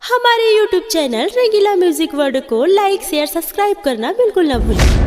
हमारे YouTube channel रंगीला music world को लाइक share subscribe करना बिल्कुल ना भूलें।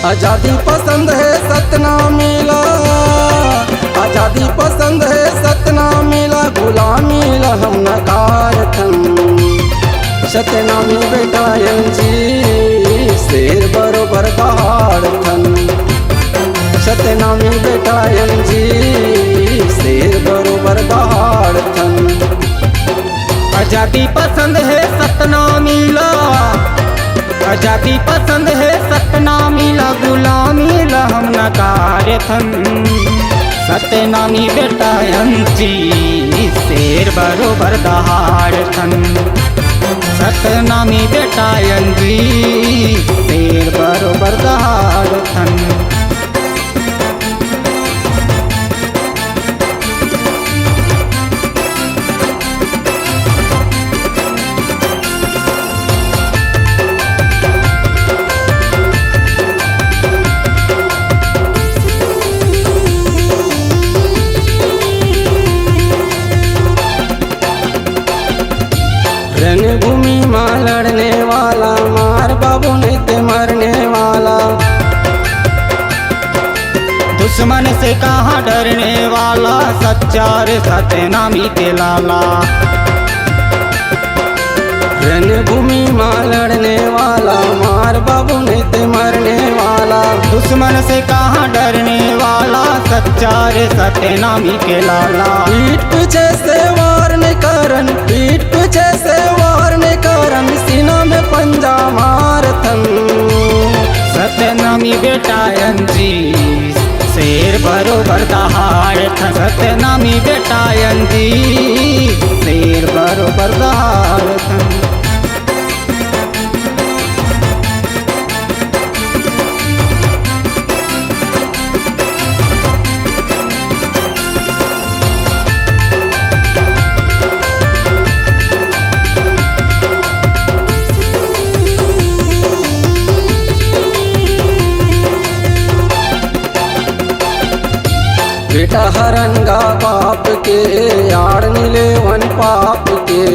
आजादी पसंद है सतना मिला, आजादी पसंद है सतना मिला, गुलामी ला हम नकार थन। सतनामी बेटा जी शेर बरोबर दहाड़ थन। सतनामी बेटा जी शेर बरोबर दहाड़ थन। आजादी पसंद है सतना मिला, आजादी पसंद है सतनामी ला, गुलामी ला हम नकार थन। सतनामी बेटा अंजी शेर बरोबर दहाड़ थन। सतनामी बेटा अंजी शेर बरोबर दहाड़ थन। रणभूमि मां लड़ने वाला, मार बाबू नहीं ते मरने वाला। दुश्मन से कहाँ डरने वाला, सच्चा रे सतनामी के लाला। रणभूमि मां लड़ने वाला, मार बाबू नहीं ते मरने वाला। दुश्मन से कहाँ डरने वाला, सच्चा रे सतनामी के लाला। पीठ पीछे से वार ने करन, पीठ पीछे से वार ने करन, सीना में पंजा मार थन। सतनामी बेटा अंजी शेर बरोबर दहाड़ थन। सतनामी बेटा अंजी शेर बरोबर दहाड़ थन। बेटा हरंगा बाप के, यार नीले वन पाप के।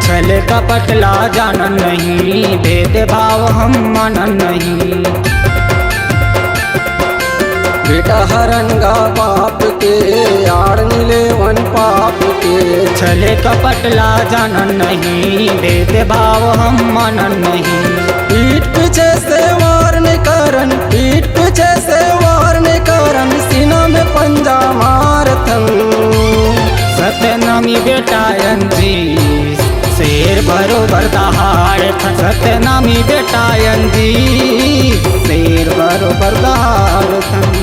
छले कपट ला जानन नहीं, भेदभाव हम मानन नहीं। बेटा हरंगा बाप के, यार नीले वन पाप के। छले कपट ला जानन नहीं, भेदभाव हम मानन नहीं। पीठ पीछे से वार ने करन, पीठ पीछे से वार ने करन, सीना में पंजा मार थन। सतनामी बेटा अंजी शेर बरोबर दहाड़ थन। सतनामी बेटा अंजी शेर बरोबर दहाड़ थन।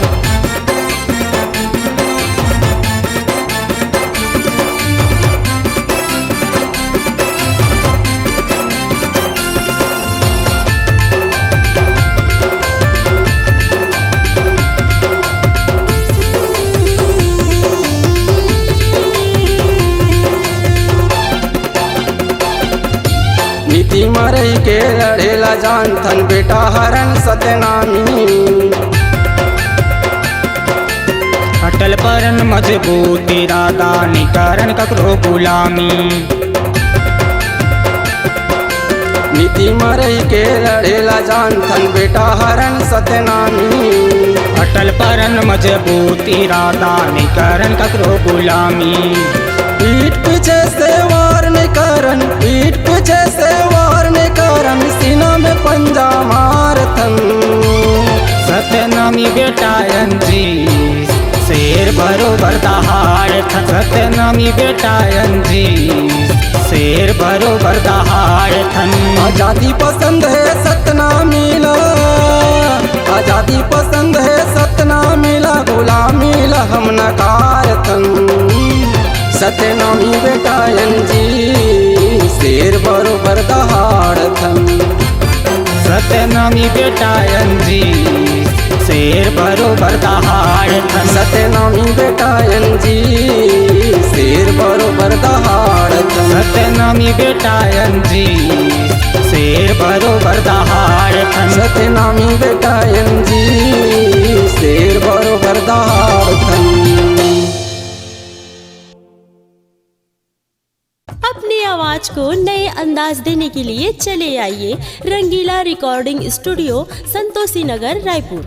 नीति मरई के लड़ेला जान थन, बेटा हरन सतनामी। अटल परन मजबूत इरादा, निकरन ककरो गुलामी। नीति मरई के लड़ेला जान थन, बेटा हरन सतनामी। अटल परन मजबूत इरादा, निकरन ककरो गुलामी। पीठ पीछे से वार ने करन, पीठ पीछे से वार ने करन, सीना में पंजा मार थन। सतनामी बेटा अंजी शेर बरोबर दहाड़ थन। सतनामी बेटा अंजी शेर बरोबर दहाड़ थन। आजादी पसंद है सतना मिला, आजादी पसंद है सतना मिला, गुलामी ला हम नकार थन। सतनामी बेटा जी शेर बरोबर दहाड़थन। सत्यनामी बेटा एनजी शेर बरोबर दहाड़थन। सत्यनामी बेटा एनजी शेर बरोबर दहाड़थन। सत्यनामी बेटा एनजी शेर बरोबर दहाड़थन। सत्यनामी बेटा एनजी शेर बरोबर दहाड़थन। अपनी आवाज को नए अंदाज देने के लिए चले आइए रंगीला रिकॉर्डिंग स्टूडियो, संतोषी नगर, रायपुर।